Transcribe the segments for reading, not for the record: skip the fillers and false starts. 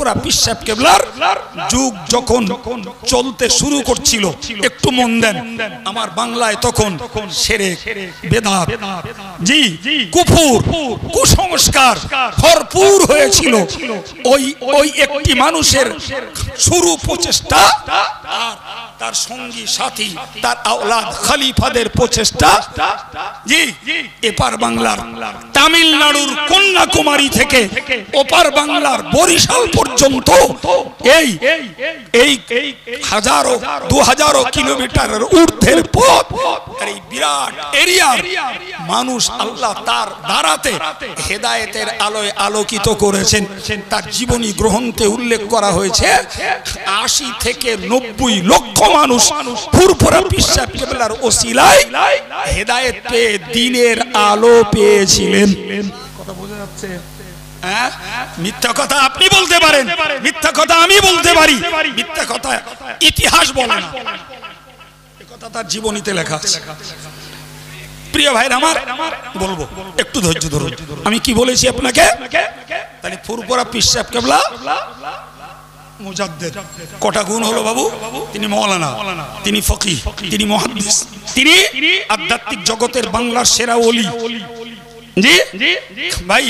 ফুরফুরা পীর সাহেব কেবলার যুগ যখন চলতে শুরু করছিল, একটু মন দেন, আমার বাংলায় তখন শিরক, বেদাত, জি কুফর, কুসংস্কার ভরপুর হয়েছিল। ওই একটি মানুষের শুরু প্রচেষ্টা আর তার সঙ্গী সাথী, তার আওলাদ খলিফাদের প্রচেষ্টা, জি এপার বাংলার তামিলনাড়ুর কন্যাকুমারী থেকে ওপার বাংলার বরিশাল পর্যন্ত এই হাজারো 2000 কিলোমিটারের ঊর্ধ্বের পথ, এই বিরাট এরিয়ার মানুষ আল্লাহ তার দ্বারাতে হেদায়েতের আলোয় আলোকিত করেছেন। তার জীবনী গ্রন্থে উল্লেখ করা হয়েছে 80 থেকে 90 লক্ষ মানুষ ফুরফুরা পীর সাহেব কেবলার ওসিলায় হেদায়েত পেয়ে দিনের আলো পেয়েছিলেন। কথা বোঝা যাচ্ছে? মিথ্যা কথা আপনি বলতে পারেন, মিথ্যা কথা আমি বলতে পারি, মিথ্যা কথা ইতিহাস বলে না, এই কথা তার জীবনীতে লেখা আছে। প্রিয় ভাইরা আমার, বলবো একটু ধৈর্য ধরুন। আমি কি বলেছি আপনাকে? তাহলে ফুরফুরা পীর সাহেব কেবলা মুজাদ্দিদ, কটা গুণ হলো বাবু? তিনি মাওলানা, তিনি ফকিহ, তিনি মুহাদ্দিস, তিনি আধ্যাত্মিক জগতের বাংলার সেরা ওলি। জি ভাই,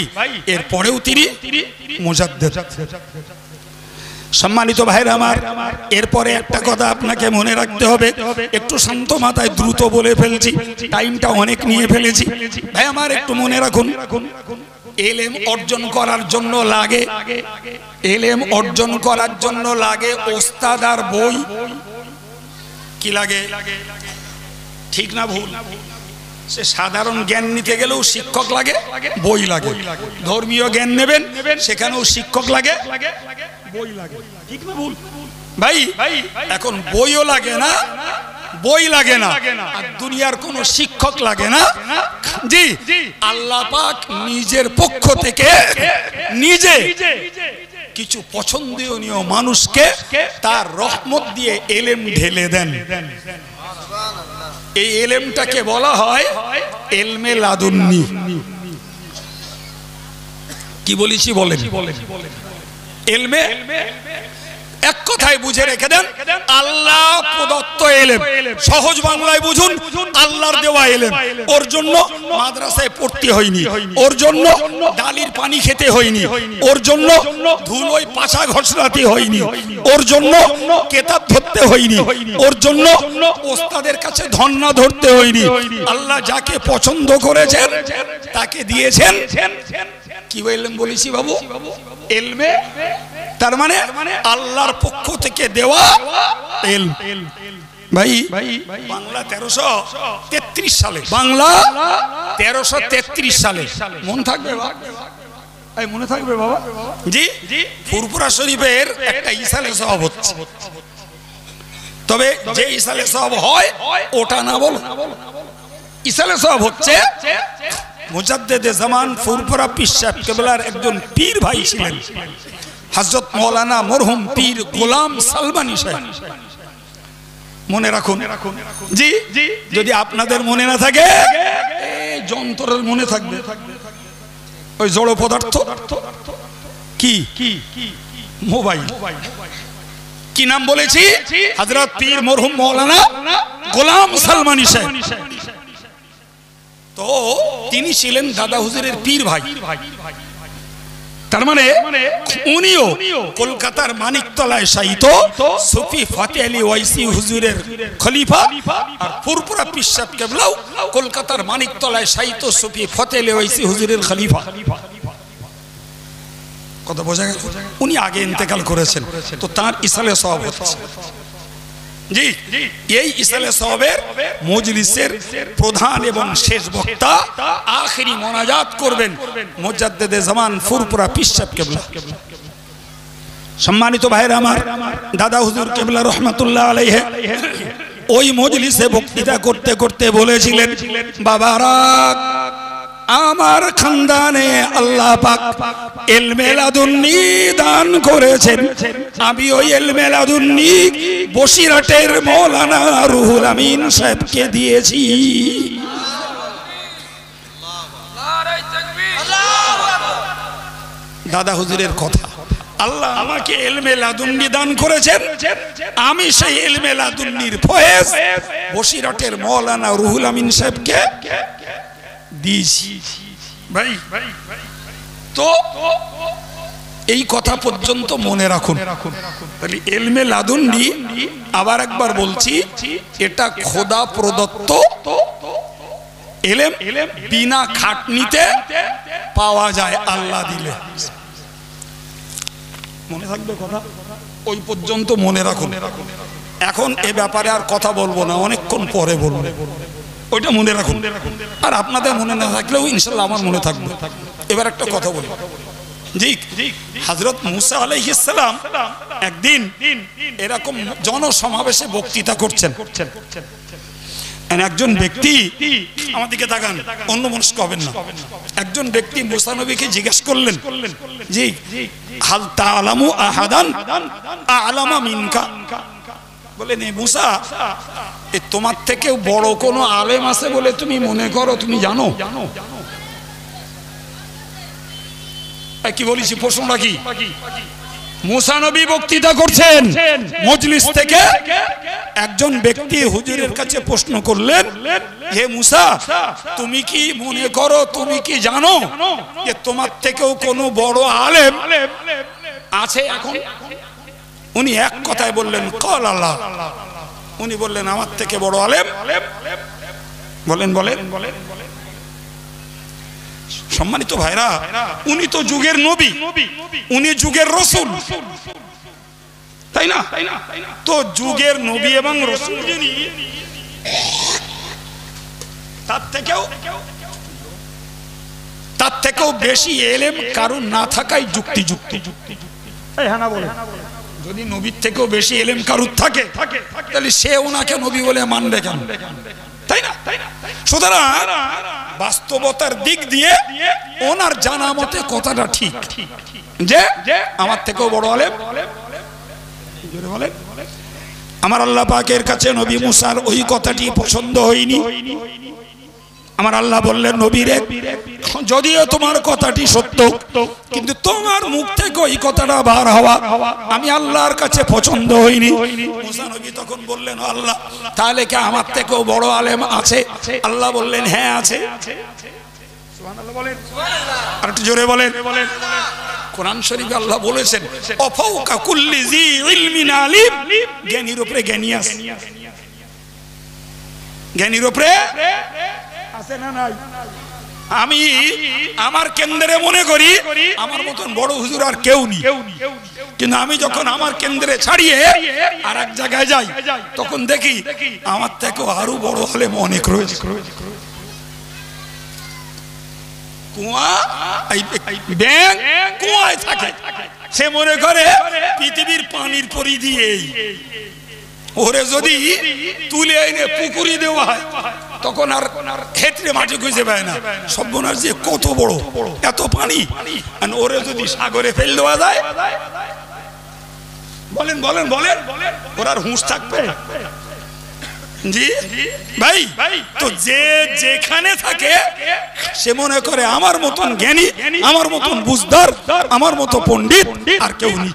এরপরেও তিনি মুজাদ্দিদ। সম্মানিত ভাইরা আমার, এরপরে একটা কথা আপনাকে মনে রাখতে হবে, একটু শান্ত মাথায় দ্রুত বলে ফেলছি, টাইমটা অনেক নিয়ে ফেলেছি। ভাই আমার একটু মনে রাখুন, এলেম অর্জন করার জন্য লাগে, এলেম অর্জন করার জন্য লাগে ওস্তাদ আর বই। কি লাগে? ঠিক না ভুল? সে সাধারণ জ্ঞান নিতে গেলেও শিক্ষক লাগে, বই লাগে। ধর্মীয় জ্ঞান নেবেন, সেখানেও শিক্ষক লাগে, বই লাগে। ঠিক না ভুল? ভাই এখন বইও লাগে না, বই লাগে না, আর দুনিয়ার কোনো শিক্ষক লাগে না। জি আল্লাহ পাক নিজের পক্ষ থেকে নিজে কিছু পছন্দনীয় মানুষকে তার রহমত দিয়ে এলেম ঢেলে দেন। এই এলেমটাকে বলা হয় এলমে লাদুন্নি। কি বলেছি বলেন? এলমে, এক কথায় বুঝে রেখে দেন, আল্লাহ প্রদত্ত এলেম। সহজ বাংলায় বুঝুন, আল্লাহর দেওয়া এলেম। ওর জন্য মাদ্রাসায় পড়তে হয়নি, ওর জন্য ডালির পানি খেতে হয়নি, ওর জন্য ধুলোয় পাছা ঘষরাতে হয়নি, ওর জন্য কেতাব ধরতে হয়নি, ওর জন্য ওস্তাদের কাছে ধন্না ধরতে হয়নি। আল্লাহ যাকে পছন্দ করেছেন তাকে দিয়েছেন। কি বললেন বলেছি বাবু? এলমে, তার মানে আল্লাহর পক্ষ থেকে দেওয়া এলম। ভাই বাংলা 1333 সালে, বাংলা 1333 সালে, মন থাকবে বাবা, মনে থাকবে বাবা? জি ফুরফুরা শরীফের একটা ইসালে সওয়াব হচ্ছে, তবে যে ইসালে সওয়াব হয় ওটা না বলো। ইসালে সওয়াব হচ্ছে মুজাদ্দিদে জামান ফুরফুরা পীর সাহেব কেবলার একজন পীর ভাই ছিলেন, হযরত মাওলানা মরহুম পীর গোলাম সালমানি সাহেব। মনে রাখুন। জি যদি আপনাদের মনে না থাকে, যন্ত্রের মনে থাকবে, ওই জড় পদার্থ কি মোবাইল। কি নাম বলেছি? হযরত পীর মরহুম মাওলানা গোলাম সালমানি সাহেব। তো তিনি ছিলেন দাদা হুজুরের পীর ভাই। তার মানে উনিও কলকাতার মানিকতলায় শায়িত সুফি ফাতে আলী ওয়াইসি হুজুরের খলিফা, আর ফুরফুরা পীর সাহেব কেবলাও কলকাতার মানিকতলায় শায়িত সুফি ফাতে আলী ওয়াইসি হুজুরের খলিফা। কথা বোঝা গেল? উনি আগে ইন্তেকাল করেছেন, তো তার ইসালে সওয়াব হচ্ছে। জি এই ইসালে সওয়াবের মজলিসের প্রধান এবং শেষ বক্তা আখেরি মোনাজাত করবেন মুজাদ্দিদে জামান ফুরফুরা পীর সাহেব কেবলা। সম্মানিত ভাইরা আমার, দাদা হুজুর কেবলা রহমাতুল্লাহ আলাইহি ওই মজলিসে বক্তৃতা করতে করতে বলেছিলেন, বাবারা আমার খানদানে আল্লাহ পাক ইলমে লাদুন্নি দান করেছেন। আমি ওই ইলমে লাদুন্নি বসিরহাটের মাওলানা রুহুল আমিন সাহেবকে দিয়েছি। দাদা হুজুরের কথা আল্লাহ আমাকে ইলমে লাদুন্নি দান করেছেন, আমি সেই ইলমে লাদুন্নির ফয়েজ বসিরহাটের মাওলানা রুহুল আমিন সাহেবকে দিয়েছি। ভাই তো এই কথা পর্যন্ত মনে রাখুন। তাহলে ইলমে লাদুন্নি, আবার একবার বলছি, এটা খোদা প্রদত্ত ইলম, বিনা খাটনিতে পাওয়া যায় আল্লাহ দিলে। মনে থাকবে কথা, ওই পর্যন্ত মনে রাখুন। এখন এ ব্যাপারে আর কথা বলবো না, অনেকক্ষণ পরে বলবো, ওইটা মনে রাখুন। আর আপনাদের মনে না থাকলেও ইনশাল্লাহ আমার মনে থাকবে। এবার একটা কথা বলি, জি হযরত মুসা আলাইহিস সালাম একদিন এরকম জনসমাবেশে বক্তৃতা করছেন। একজন ব্যক্তি, আমার দিকে তাকান, অন্য মনস্ক হবেন না, একজন ব্যক্তি মুসা নবীকে জিজ্ঞেস করলেন, জি হাল তাআলামু আহাদান আ'লামা মিনকা, বলেন এ মুসা, এ তোমার থেকে বড় কোনো আলেম আছে বলে তুমি মনে করো, তুমি জানো? কি বলেছি, প্রশ্নটা কি? মুসা নবী বক্তৃতা করছেন, মজলিস থেকে একজন ব্যক্তি হুজুরের কাছে প্রশ্ন করলেন, হে মুসা, তুমি কি মনে করো, তুমি কি জানো যে তোমার থেকেও কোনো বড় আলেম আছে এখন? উনি এক কথায় বললেন কল আল্লাহ। উনি বললেন আমার থেকে বড় আলেম, বলেন বলেন বলেন। সম্মানিত ভাইরা, উনি তো যুগের নবী, উনি যুগের রাসূল, তাই না? তো যুগের নবী এবং রাসূল যিনি, তার থেকেও বেশি ইলম কারণ না থাকাই যুক্তিযুক্ত। যদি নবীর থেকেও বেশি ইলম কারুর থাকে, তাহলে সে ওনাকে নবী বলে মানবে কেন, তাই না? সুতরাং বাস্তবতার দিক দিয়ে ওনার জানা মতে কথাটা ঠিক, যে আমার থেকেও বড় আলেম। আমার আল্লাহ পাকের কাছে নবী মুসার ওই কথাটি পছন্দ হয়নি। আমার আল্লাহ বললেন, নবীরে, যদিও তোমার কথাটি সত্য, কিন্তু তোমার মুখ থেকে ওই কথাটা বার হওয়া আমি আল্লাহর কাছে পছন্দ হয়নি। মুসা নবী তখন বললেন, আল্লাহ, তাহলে কি আমার থেকেও বড় আলেম আছে? আল্লাহ বললেন, হ্যাঁ আছে। সুবহানাল্লাহ বলেন, আর একটু জোরে বলেন। কোরআন শরীফে আল্লাহ বলেছেন, অফাউকা কুল্লি জি ইলমিন আলিম, জ্ঞানীর উপরে জ্ঞানী আছে। জ্ঞানীর উপরে আছে না নাই? আমি আমার কেন্দ্রে মনে করি আমার মতন বড় হুজুর আর কেউ নেই, কিন্তু আমি যখন আমার কেন্দ্রে ছাড়িয়ে আর এক জায়গায় যাই, তখন দেখি আমার থেকেও আরো বড় হলে অনেক রয়েছে। কুয়ায় থাকে, সে মনে করে পৃথিবীর পানির পরিধি এই, ওরে যদি তুলে এনে পুকুরি দেওয়া হয় তখন আর ক্ষেত্রে মাটি খুঁজে পায় না। সর্বনাশ, যে কত বড়, এত পানি, ওরে যদি সাগরে ফেল দেওয়া যায়, বলেন বলেন বলেন, ওর আর হুঁশ থাকবে? জি ভাই, তো যে যেখানে থাকে সে মনে করে আমার মতন জ্ঞানী, আমার মতন বুঝদার, আমার মতো পণ্ডিত আর কেউ নেই।